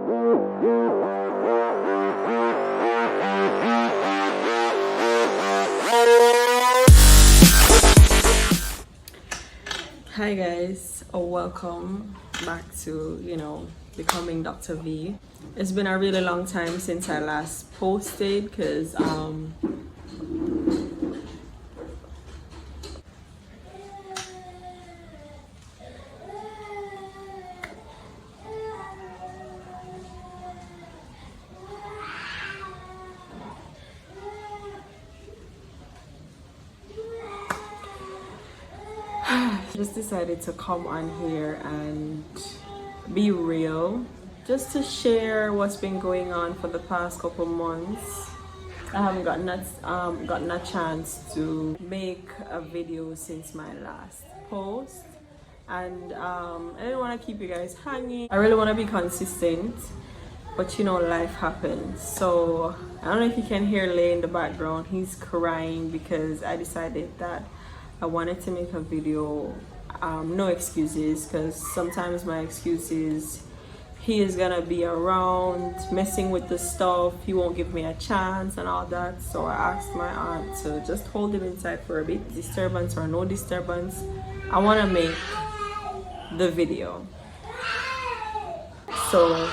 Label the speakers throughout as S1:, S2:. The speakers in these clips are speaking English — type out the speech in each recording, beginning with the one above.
S1: Hi guys, welcome back to Becoming Dr. V. It's been a really long time since I last posted because just decided to come on here and be real, just to share what's been going on for the past couple months. I haven't gotten a chance to make a video since my last post, and I didn't want to keep you guys hanging. I really want to be consistent, but life happens. So I don't know if you can hear Lay in the background. He's crying because I decided that I wanted to make a video, no excuses, because sometimes my excuse is he is gonna be around messing with the stuff, he won't give me a chance and all that. So I asked my aunt to just hold him inside for a bit, disturbance or no disturbance. I want to make the video. So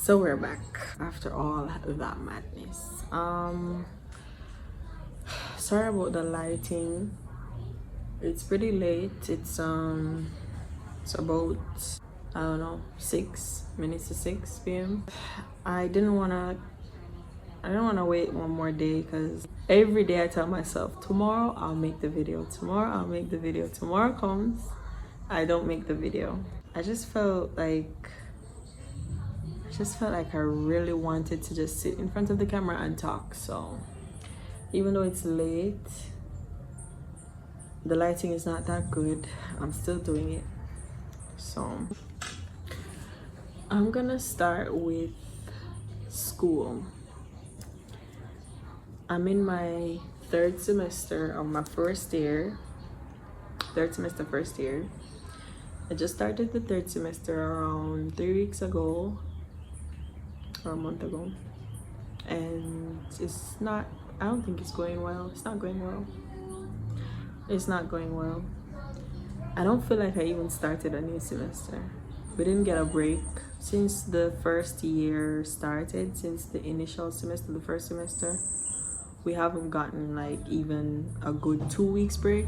S1: So we're back after all that madness. Sorry about the lighting. It's pretty late. It's about, I don't know, 6 minutes to 6 p.m. I didn't wanna wait one more day, because every day I tell myself, tomorrow I'll make the video, tomorrow I'll make the video. Tomorrow comes, I don't make the video. I just felt like I really wanted to just sit in front of the camera and talk. So even though it's late, the lighting is not that good, I'm still doing it. So I'm gonna start with school. I'm in my third semester of my first year. First year. I just started the third semester around 3 weeks ago, or a month ago, and I don't think it's going well. It's not going well. I don't feel like I even started a new semester. We didn't get a break since the first year started. Since the initial semester, the first semester, we haven't gotten like even a good 2 weeks break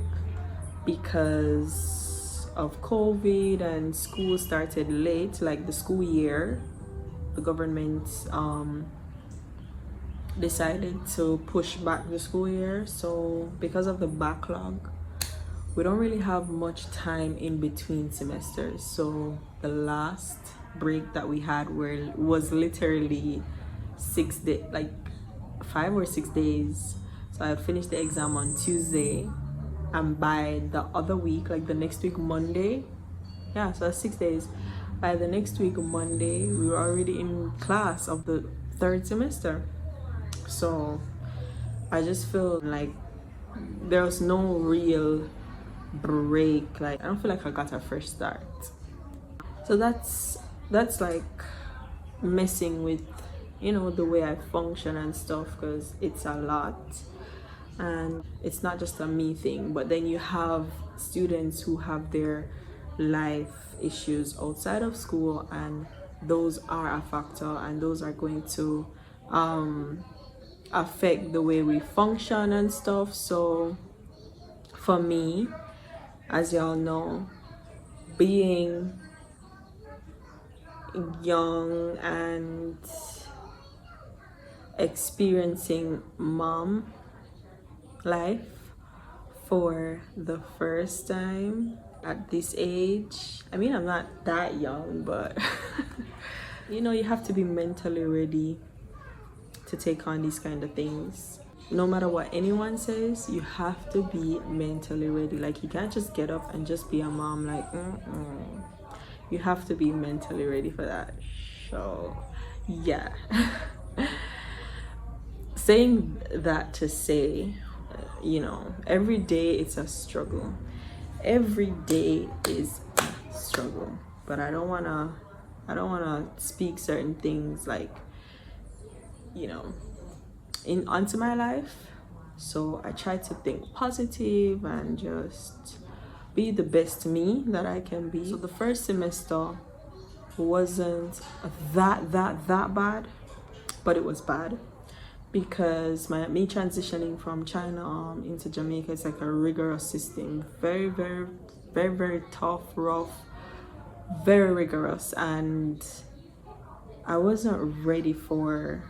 S1: because of COVID, and school started late, like the school year. The government decided to push back the school year. So because of the backlog, we don't really have much time in between semesters. So the last break that we had was literally 6 days, like 5 or 6 days. So I finished the exam on Tuesday, and by the other week, like the next week Monday, yeah, so that's 6 days. By the next week Monday, we were already in class of the third semester. So I just feel like there was no real break. Like I don't feel like I got a fresh start. So that's like messing with the way I function and stuff, because it's a lot, and it's not just a me thing, but then you have students who have their life issues outside of school, and those are a factor, and those are going to affect the way we function and stuff. So for me, as y'all know, being young and experiencing mom life for the first time at this age, I mean, I'm not that young, but you have to be mentally ready to take on these kind of things. No matter what anyone says, you have to be mentally ready. Like, you can't just get up and just be a mom. Like, you have to be mentally ready for that. So yeah. Saying that to say, you know, every day it's a struggle. Every day is a struggle. But I don't wanna speak certain things, like, you know, onto my life. So I try to think positive and just be the best me that I can be. So the first semester wasn't that bad, but it was bad because me transitioning from China into Jamaica is like a rigorous system. Very tough, rough, very rigorous, and I wasn't ready for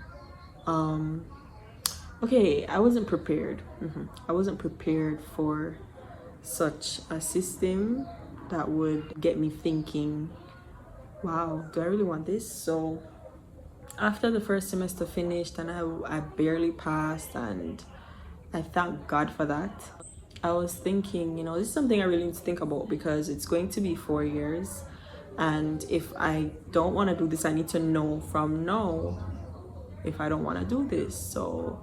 S1: I wasn't prepared. I wasn't prepared for such a system that would get me thinking, wow, do I really want this? So after the first semester finished and I barely passed, and I thank God for that. I was thinking, you know, this is something I really need to think about because it's going to be 4 years, and if I don't want to do this, I need to know from now if I don't want to do this. So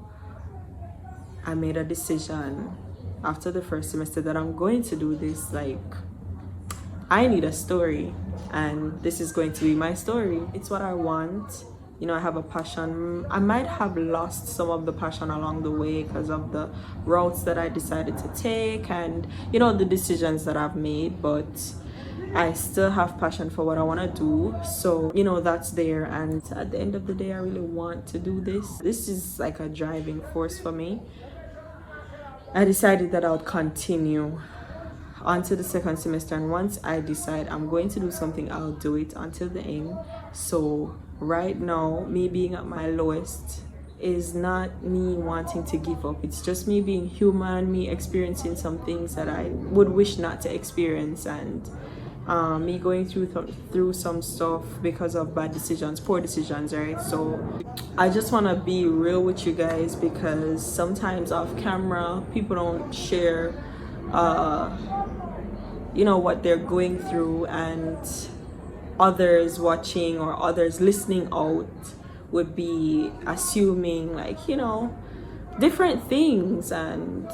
S1: I made a decision after the first semester that I'm going to do this. Like, I need a story, and this is going to be my story. It's what I want. You know, I have a passion. I might have lost some of the passion along the way because of the routes that I decided to take and, you know, the decisions that I've made, but I still have passion for what I want to do. So, you know, that's there. And at the end of the day, I really want to do this. This is like a driving force for me. I decided that I would continue onto the second semester, and once I decide I'm going to do something, I'll do it until the end. So right now, me being at my lowest is not me wanting to give up. It's just me being human, me experiencing some things that I would wish not to experience, and me going through some stuff because of bad decisions, poor decisions, right? So I just want to be real with you guys, because sometimes off camera people don't share you know, what they're going through, and others watching or others listening out would be assuming, like, you know, different things, and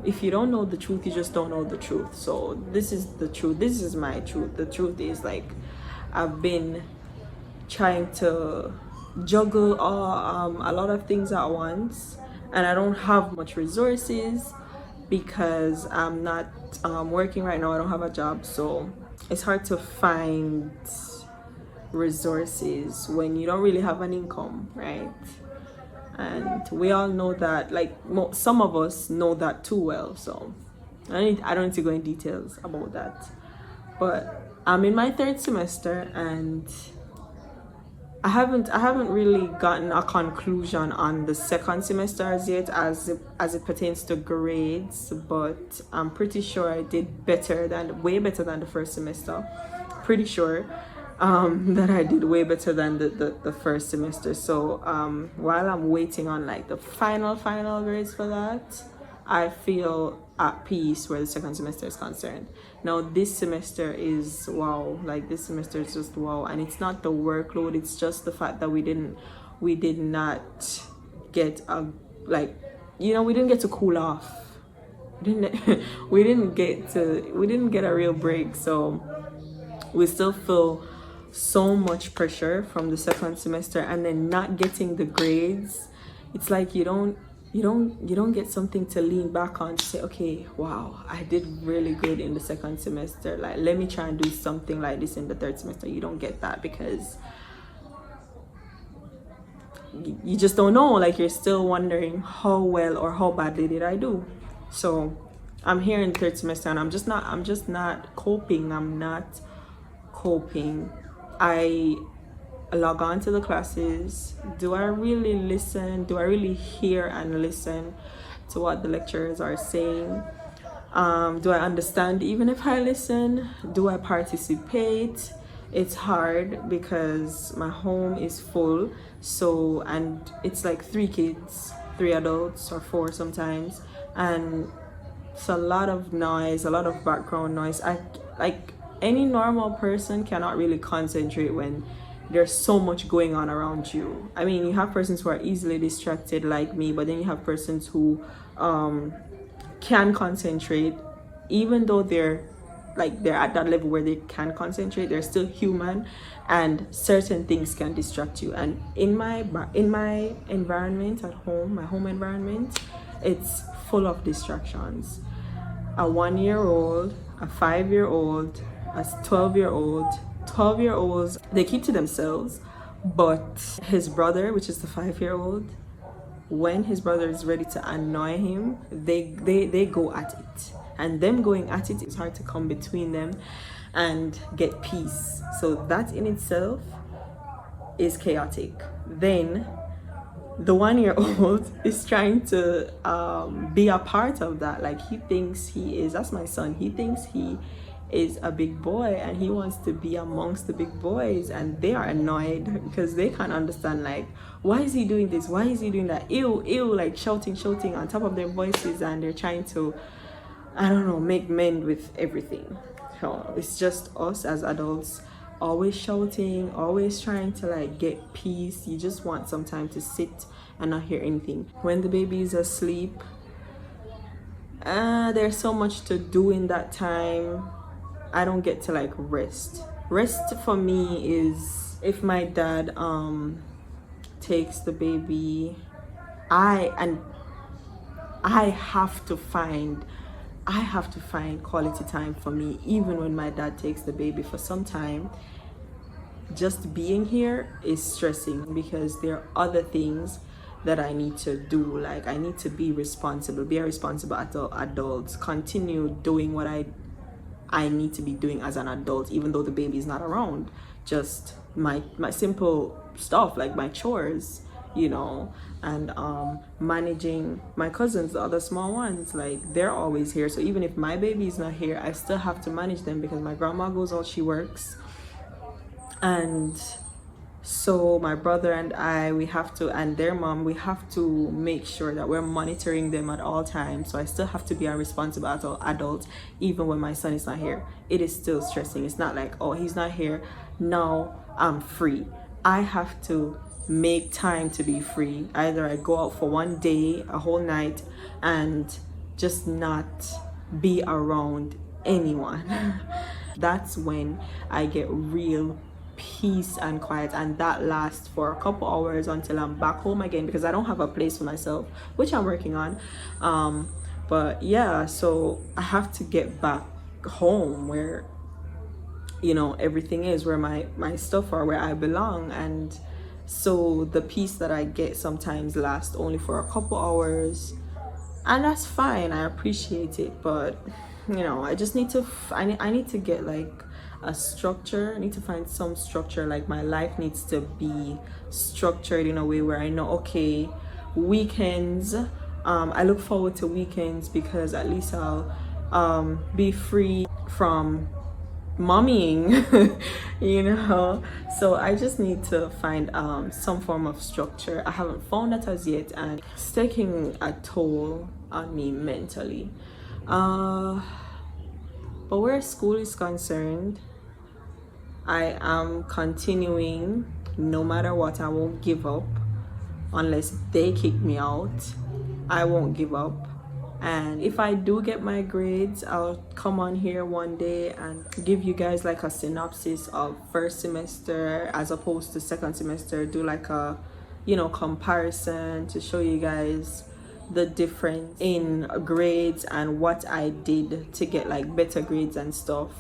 S1: if you don't know the truth, you just don't know the truth. So this is the truth. This is my truth. The truth is, like, I've been trying to juggle a lot of things at once, and I don't have much resources because I'm not working right now. I don't have a job, so it's hard to find resources when you don't really have an income, right? And we all know that, like, some of us know that too well, so I don't need to go in details about that. But I'm in my third semester, and I haven't really gotten a conclusion on the second semester as yet, as it pertains to grades, but I'm pretty sure I did way better than the first semester. Pretty sure that I did way better than the first semester. So while I'm waiting on, like, the final grades for that, I feel at peace where the second semester is concerned. Now this semester is wow. Like, this semester is just wow, and it's not the workload, it's just the fact that we did not get we didn't get to cool off. We didn't get a real break, so we still feel so much pressure from the second semester, and then not getting the grades. It's like you don't get something to lean back on to say, okay, wow, I did really good in the second semester, like, let me try and do something like this in the third semester. You don't get that because you just don't know. Like, you're still wondering how well or how badly did I do. So I'm here in third semester, and I'm just not coping. I log on to the classes. Do I really listen? Do I really hear and listen to what the lecturers are saying? Do I understand even if I listen? Do I participate? It's hard because my home is full, so, and it's like 3 kids, 3 adults or 4 sometimes, and it's a lot of noise, a lot of background noise. I like any normal person cannot really concentrate when there's so much going on around you. I mean, you have persons who are easily distracted like me, but then you have persons who can concentrate, even though they're at that level where they can concentrate. They're still human, and certain things can distract you. And in my environment at home, my home environment, it's full of distractions. A 1-year-old, a 5-year-old, a 12-year-old. 12-year-olds, they keep to themselves, but his brother, which is the 5-year-old, when his brother is ready to annoy him, they go at it. And them going at it, it's hard to come between them and get peace. So that in itself is chaotic. Then the 1-year-old is trying to be a part of that. Like, he thinks he is, that's my son, he thinks he is a big boy and he wants to be amongst the big boys, and they are annoyed because they can't understand, like, why is he doing this, why is he doing that, ew, like shouting on top of their voices, and they're trying to, I don't know, make men with everything. So it's just us as adults always shouting, always trying to like get peace. You just want some time to sit and not hear anything. When the baby is asleep, there's so much to do in that time. I don't get to like rest. Rest for me is if my dad takes the baby, I have to find quality time for me. Even when my dad takes the baby for some time, just being here is stressing because there are other things that I need to do. Like, I need to be a responsible adult, continue doing what I need to be doing as an adult, even though the baby is not around. Just my simple stuff, like my chores, and managing my cousins, the other small ones. Like, they're always here, so even if my baby is not here, I still have to manage them because my grandma goes out, she works, and so my brother and I, we have to, and their mom, we have to make sure that we're monitoring them at all times. So I still have to be a responsible adult even when my son is not here. It is still stressing. It's not like, oh, he's not here, now I'm free. I have to make time to be free. Either I go out for one day, a whole night, and just not be around anyone. That's when I get real peace and quiet, and that lasts for a couple hours until I'm back home again, because I don't have a place for myself, which I'm working on. But yeah, so I have to get back home where everything is, where my stuff are, where I belong. And so the peace that I get sometimes lasts only for a couple hours, and that's fine. I appreciate it, but I just need to I need to get like a structure. I need to find some structure. Like, my life needs to be structured in a way where I know, okay, weekends, I look forward to weekends because at least I'll be free from mommying. So I just need to find some form of structure. I haven't found that as yet, and it's taking a toll on me mentally. But where school is concerned, I am continuing no matter what. I won't give up unless they kick me out. I won't give up. And if I do get my grades, I'll come on here one day and give you guys like a synopsis of first semester as opposed to second semester. Do like a comparison to show you guys the difference in grades and what I did to get like better grades and stuff.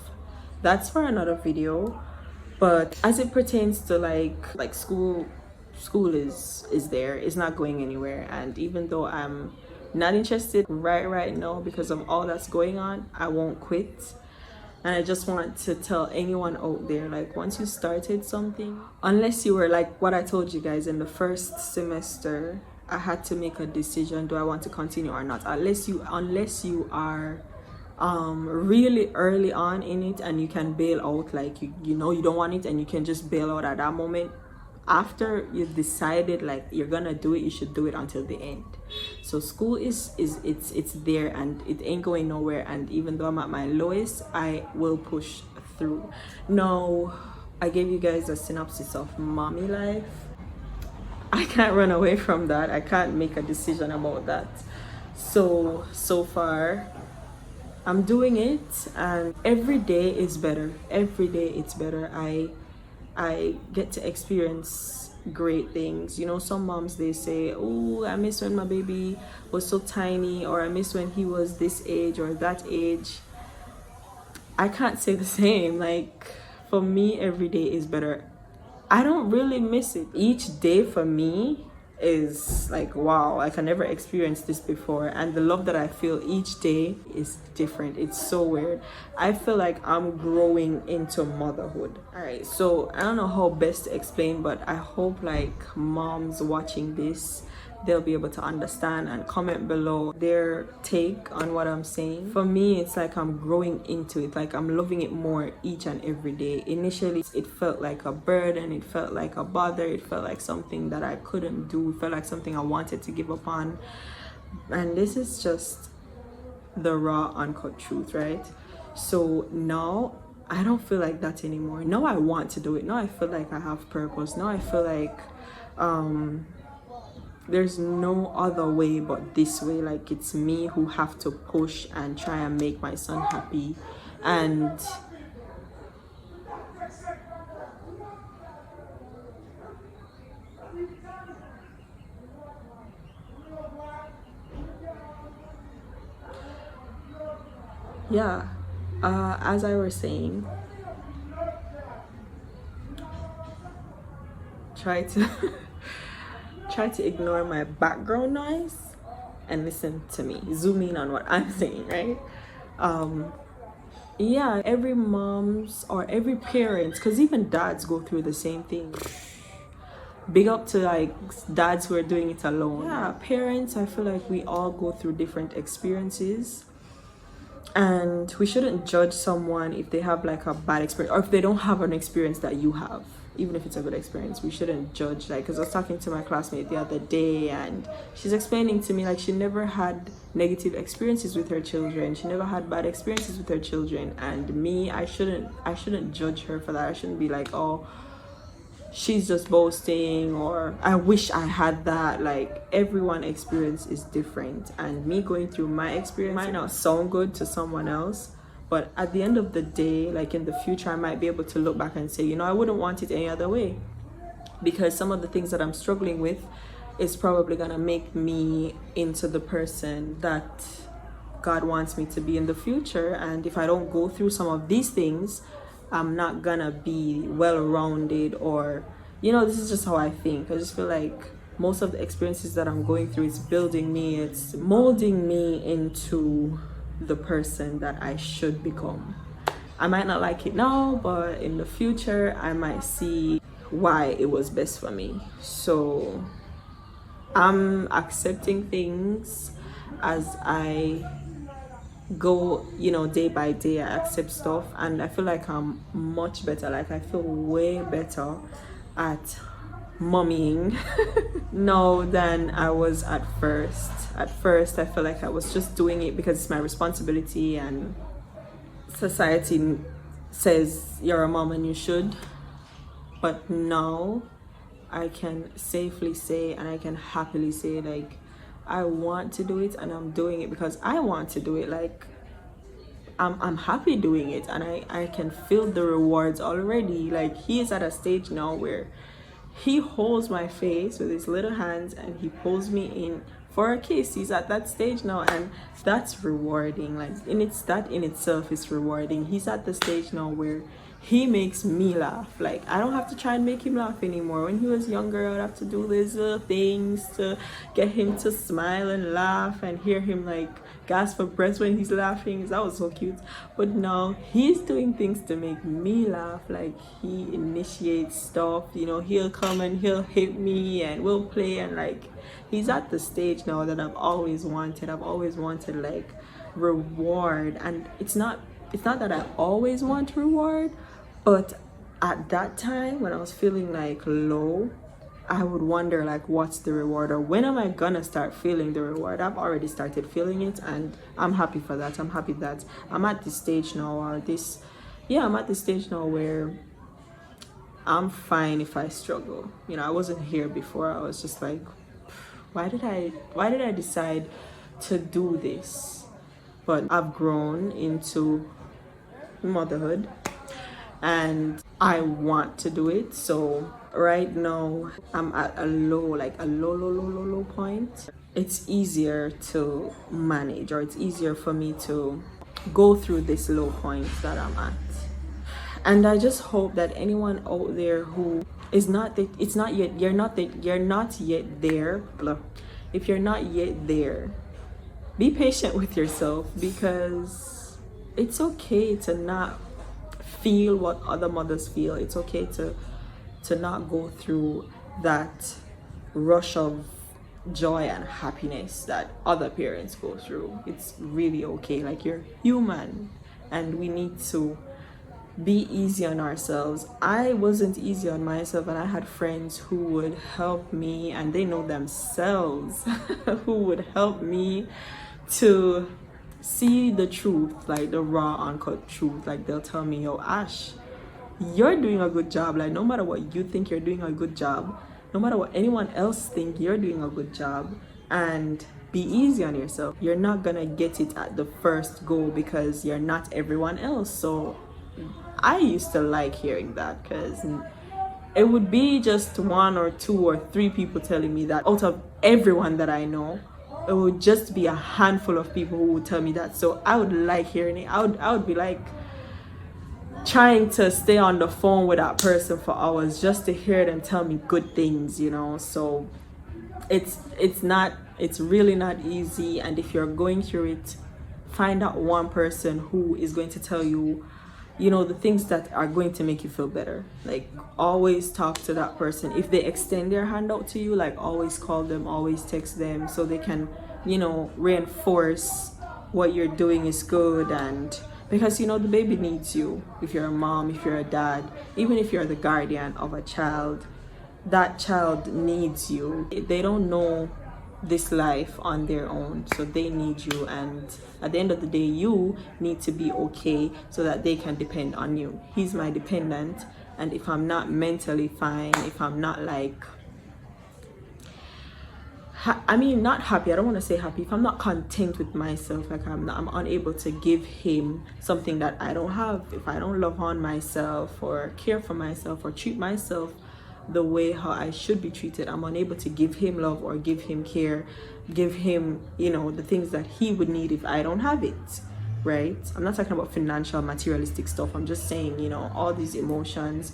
S1: That's for another video. But as it pertains to like school is there, it's not going anywhere. And even though I'm not interested right now because of all that's going on, I won't quit. And I just want to tell anyone out there, like, once you started something, unless you were like what I told you guys in the first semester, I had to make a decision, do I want to continue or not? Unless you are really early on in it, and you can bail out, like you know you don't want it and you can just bail out at that moment. After you've decided like you're gonna do it, you should do it until the end. So school is it's there and it ain't going nowhere, and even though I'm at my lowest, I will push through. Now, I gave you guys a synopsis of mommy life. I can't run away from that. I can't make a decision about that. So far I'm doing it, and every day is better. Every day it's better. I get to experience great things. You know, some moms, they say, oh, I miss when my baby was so tiny, or I miss when he was this age or that age. I can't say the same. Like, for me, every day is better. I don't really miss it. Each day for me is like, wow, like I never experienced this before, and the love that I feel each day is different. It's so weird. I feel like I'm growing into motherhood. All right, so I don't know how best to explain, but I hope like moms watching this, they'll be able to understand and comment below their take on what I'm saying. For me, it's like I'm growing into it, like I'm loving it more each and every day. Initially, it felt like a burden, it felt like a bother, it felt like something that I couldn't do, it felt like something I wanted to give up on. And this is just the raw, uncut truth, right? So now I don't feel like that anymore. Now I want to do it. Now I feel like I have purpose. Now I feel like there's no other way but this way. Like, it's me who have to push and try and make my son happy. And yeah, as I was saying, try to try to ignore my background noise and listen to me, zoom in on what I'm saying, right? Yeah, every mom's or every parent, because even dads go through the same thing. Big up to like dads who are doing it alone. Yeah, parents, I feel like we all go through different experiences, and we shouldn't judge someone if they have like a bad experience, or if they don't have an experience that you have. Even if it's a good experience, we shouldn't judge. Like, because I was talking to my classmate the other day, and she's explaining to me like she never had negative experiences with her children, she never had bad experiences with her children. And me, I shouldn't judge her for that. I shouldn't be like, oh, she's just boasting, or I wish I had that. Like, everyone's experience is different, and me going through my experience might not sound good to someone else, but at the end of the day, like in the future, I might be able to look back and say, you know, I wouldn't want it any other way, because some of the things that I'm struggling with is probably gonna make me into the person that God wants me to be in the future. And if I don't go through some of these things, I'm not gonna be well-rounded, or, you know, this is just how I think. I just feel like most of the experiences that I'm going through is building me, it's molding me into the person that I should become. I might not like it now, but in the future I might see why it was best for me. So I'm accepting things as I go, you know, day by day. I accept stuff, and I feel like I'm much better. Like, I feel way better at mommying now than I was at first. At first, I felt like I was just doing it because it's my responsibility, and society says you're a mom and you should. But now I can safely say, and I can happily say, like, I want to do it, and I'm doing it because I want to do it. Like, I'm happy doing it, and I can feel the rewards already. Like, he is at a stage now where he holds my face with his little hands and he pulls me in for a kiss. He's at that stage now, and that's rewarding. Like, that in itself is rewarding. He's at the stage now where he makes me laugh. Like, I don't have to try and make him laugh anymore. When he was younger, I'd have to do these little things to get him to smile and laugh, and hear him like gasp for breath when he's laughing. That was so cute. But now he's doing things to make me laugh. Like, he initiates stuff, you know, he'll come and he'll hit me and we'll play, and like, he's at the stage now that I've always wanted. I've always wanted like reward. And it's not that I always want reward, but at that time when I was feeling like low, I would wonder like, what's the reward, or when am I gonna start feeling the reward? I've already started feeling it, and I'm happy for that. I'm happy that I'm at this stage now, or I'm at this stage now where I'm fine if I struggle. You know, I wasn't here before. I was just like, why did I decide to do this? But I've grown into motherhood, and I want to do it. So right now I'm at a low point. It's easier to manage, or it's easier for me to go through this low point that I'm at. And I just hope that anyone out there who is not that it's not yet you're not yet there, blah. If you're not yet there, be patient with yourself, because it's okay to not feel what other mothers feel. It's okay to not go through that rush of joy and happiness that other parents go through. It's really okay. Like, you're human, and we need to be easy on ourselves. I wasn't easy on myself, and I had friends who would help me, and they know themselves who would help me to see the truth, like the raw uncut truth. Like, they'll tell me, yo, Ash, you're doing a good job. Like, no matter what you think, you're doing a good job. No matter what anyone else think, you're doing a good job. And be easy on yourself. You're not gonna get it at the first go, because you're not everyone else. So I used to like hearing that, because it would be just one or two or three people telling me that. Out of everyone that I know, it would just be a handful of people who would tell me that. So I would like hearing it. I would be like trying to stay on the phone with that person for hours just to hear them tell me good things, you know. So it's really not easy. And if you're going through it, find out one person who is going to tell you, you know, the things that are going to make you feel better. Like, always talk to that person. If they extend their hand out to you, like, always call them, always text them, so they can, you know, reinforce what you're doing is good. And because, you know, the baby needs you. If you're a mom, if you're a dad, even if you're the guardian of a child, that child needs you. They don't know this life on their own, so they need you. And at the end of the day, you need to be okay so that they can depend on you. He's my dependent, and if I'm not mentally fine, if I'm not like not happy, I don't want to say happy, if I'm not content with myself, like I'm unable to give him something that I don't have, if I don't love on myself or care for myself or treat myself the way how I should be treated, I'm unable to give him love or give him care, give him, you know, the things that he would need if I don't have it, right? I'm not talking about financial, materialistic stuff. I'm just saying, you know, all these emotions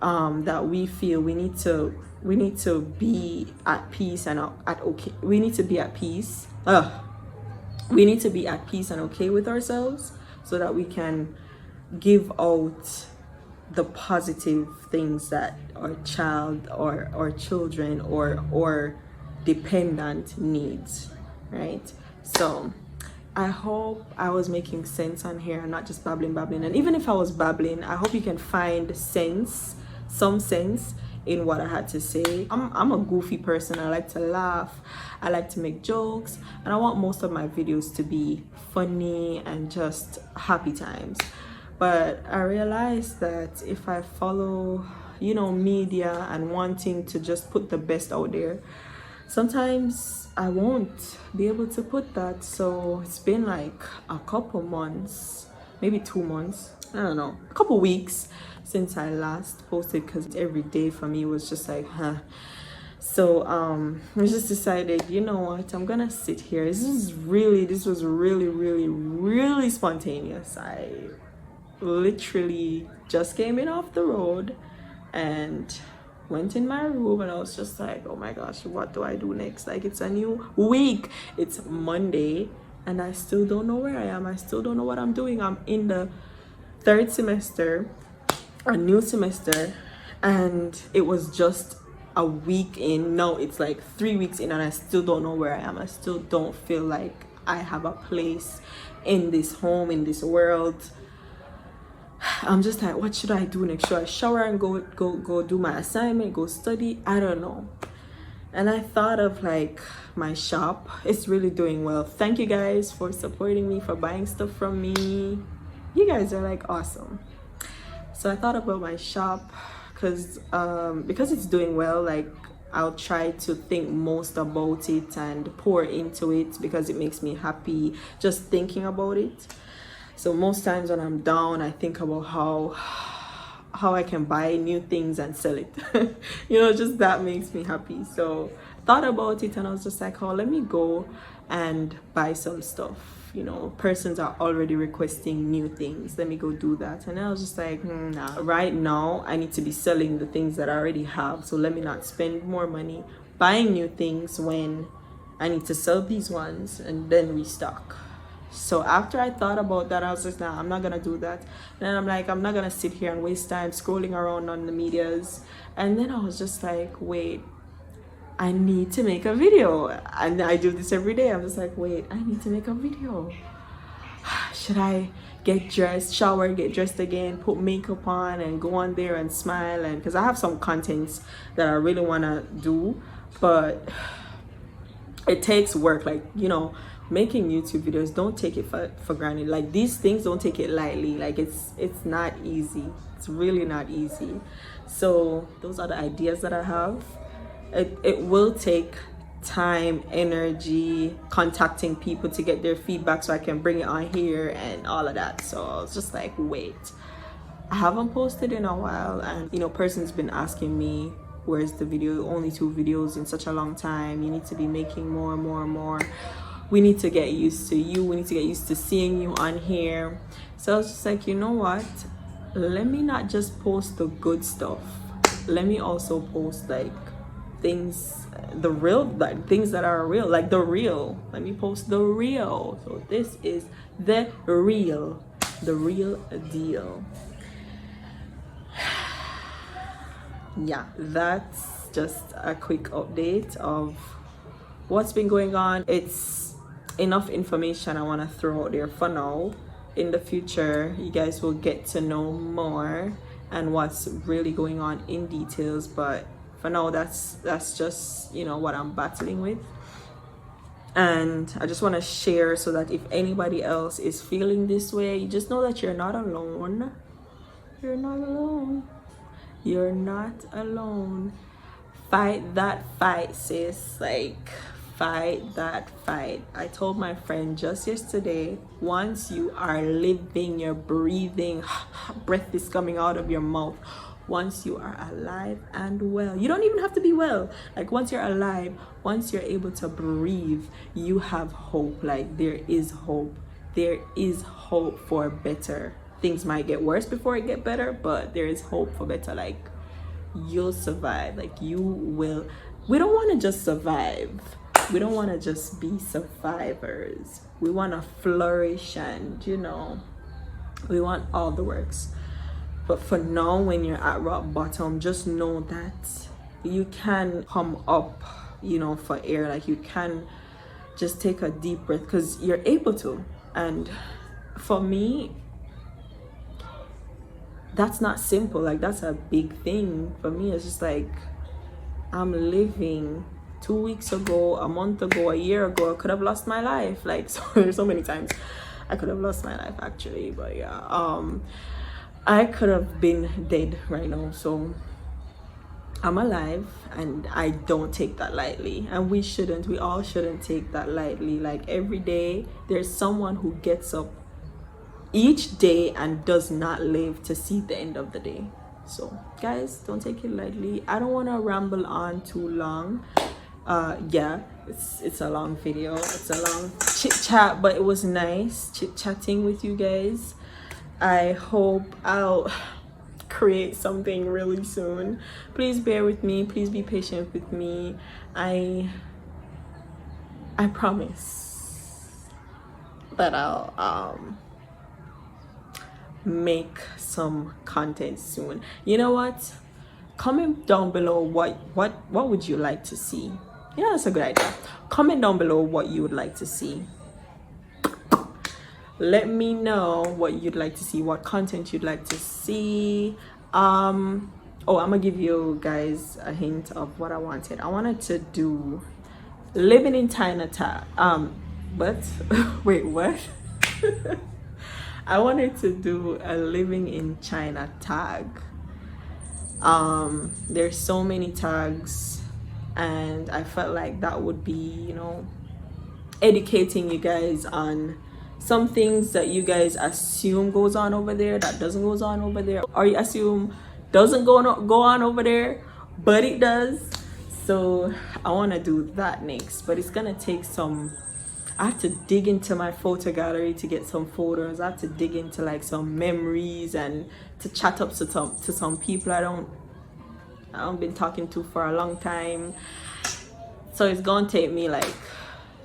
S1: that we feel, we need to be at peace and at okay. We need to be at peace. We need to be at peace and okay with ourselves, so that we can give out the positive things that our child or children or dependent needs, right? So I hope I was making sense on here and not just babbling. And even if I was babbling, I hope you can find some sense in what I had to say. I'm a goofy person. I like to laugh, I like to make jokes, and I want most of my videos to be funny and just happy times. But I realized that if I follow, you know, media and wanting to just put the best out there, sometimes I won't be able to put that. So it's been like a couple months, maybe 2 months, I don't know, a couple weeks since I last posted, because every day for me was just like, So I just decided, you know what, I'm gonna sit here. This was really spontaneous. I literally just came in off the road and went in my room, and I was just like, oh my gosh, what do I do next? Like, it's a new week, it's Monday, and I still don't know where I am. I still don't know what I'm doing. I'm in the 3rd semester, a new semester, and it was just a week in. Now it's like 3 weeks in, and I still don't know where I am. I still don't feel like I have a place in this home, in this world. I'm just like, what should I do next? Should I shower and go do my assignment, go study? I don't know. And I thought of like my shop. It's really doing well. Thank you guys for supporting me, for buying stuff from me. You guys are like awesome. So I thought about my shop because it's doing well. Like, I'll try to think most about it and pour into it because it makes me happy just thinking about it. So most times when I'm down, I think about how I can buy new things and sell it. You know, just that makes me happy. So thought about it and I was just like, oh, let me go and buy some stuff. You know, persons are already requesting new things. Let me go do that. And I was just like, nah, right now I need to be selling the things that I already have. So let me not spend more money buying new things when I need to sell these ones and then restock. So after I thought about that, I was just, nah, I'm not gonna do that. And then I'm like, I'm not gonna sit here and waste time scrolling around on the medias. And then I was just like, wait, I need to make a video. And I do this every day. I'm just like, wait, I need to make a video. Should I get dressed, shower, get dressed again, put makeup on and go on there and smile? And because I have some contents that I really want to do, but it takes work. Like, you know, making YouTube videos, don't take it for granted. Like, these things, don't take it lightly. Like, it's not easy. It's really not easy. So those are the ideas that I have. It will take time, energy, contacting people to get their feedback so I can bring it on here and all of that. So I was just like, wait, I haven't posted in a while, and you know, person's been asking me, where's the video? Only 2 videos in such a long time. You need to be making more and more and more. We need to get used to you. We need to get used to seeing you on here. So I was just like, you know what, let me not just post the good stuff, let me also post like things, the real, like things that are real, like the real. Let me post the real. So this is the real deal. Yeah, that's just a quick update of what's been going on. It's enough information I want to throw out there for now. In the future, you guys will get to know more and what's really going on in details, but for now, that's just, you know, what I'm battling with. And I just want to share so that if anybody else is feeling this way, you just know that you're not alone. You're not alone. You're not alone. Fight that fight, sis. Like, fight that fight. I told my friend just yesterday, once you are living, you're breathing, breath is coming out of your mouth. Once you are alive and well, you don't even have to be well. Like, once you're alive, once you're able to breathe, you have hope. Like, there is hope. There is hope for better. Things might get worse before it get better, but there is hope for better. Like, you'll survive. Like, you will. We don't want to just survive. We don't want to just be survivors. We want to flourish, and you know, we want all the works. But for now, when you're at rock bottom, just know that you can come up, you know, for air. Like, you can just take a deep breath because you're able to. And for me, that's not simple. Like, that's a big thing for me. It's just like, I'm living. 2 weeks ago, a month ago, a year ago, I could have lost my life. Like, so many times I could have lost my life, actually. But yeah, I could have been dead right now. So I'm alive, and I don't take that lightly, and we shouldn't. We all shouldn't take that lightly. Like, every day there's someone who gets up each day and does not live to see the end of the day. So guys, don't take it lightly. I don't want to ramble on too long. Yeah, it's a long video, it's a long chit chat, but it was nice chit chatting with you guys. I hope I'll create something really soon. Please bear with me, please be patient with me. I promise that I'll make some content soon. You know what, comment down below what would you like to see. Yeah, that's a good idea. Comment down below what you would like to see. Let me know what you'd like to see, what content you'd like to see. Oh, I'm gonna give you guys a hint of what I wanted. I wanted to do living in China tag. But wait, what? I wanted to do a living in China tag. There's so many tags, and I felt like that would be, you know, educating you guys on some things that you guys assume goes on over there that doesn't goes on over there, or you assume doesn't go on over there but it does. So I want to do that next, but it's gonna take some. I have to dig into my photo gallery to get some photos. I have to dig into like some memories and to chat up to some people I don't been talking to for a long time. So it's gonna take me like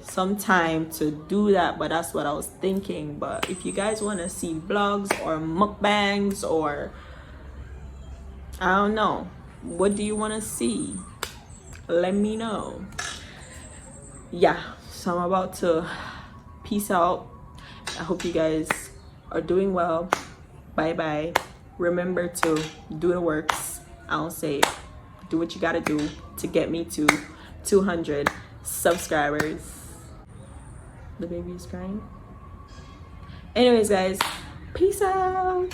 S1: some time to do that, but that's what I was thinking. But if you guys want to see vlogs or mukbangs, or I don't know, what do you want to see, let me know. Yeah, so I'm about to peace out. I hope you guys are doing well. Bye bye. Remember to do the works. I'll say do what you gotta do to get me to 200 subscribers. The baby is crying. Anyways, guys, peace out.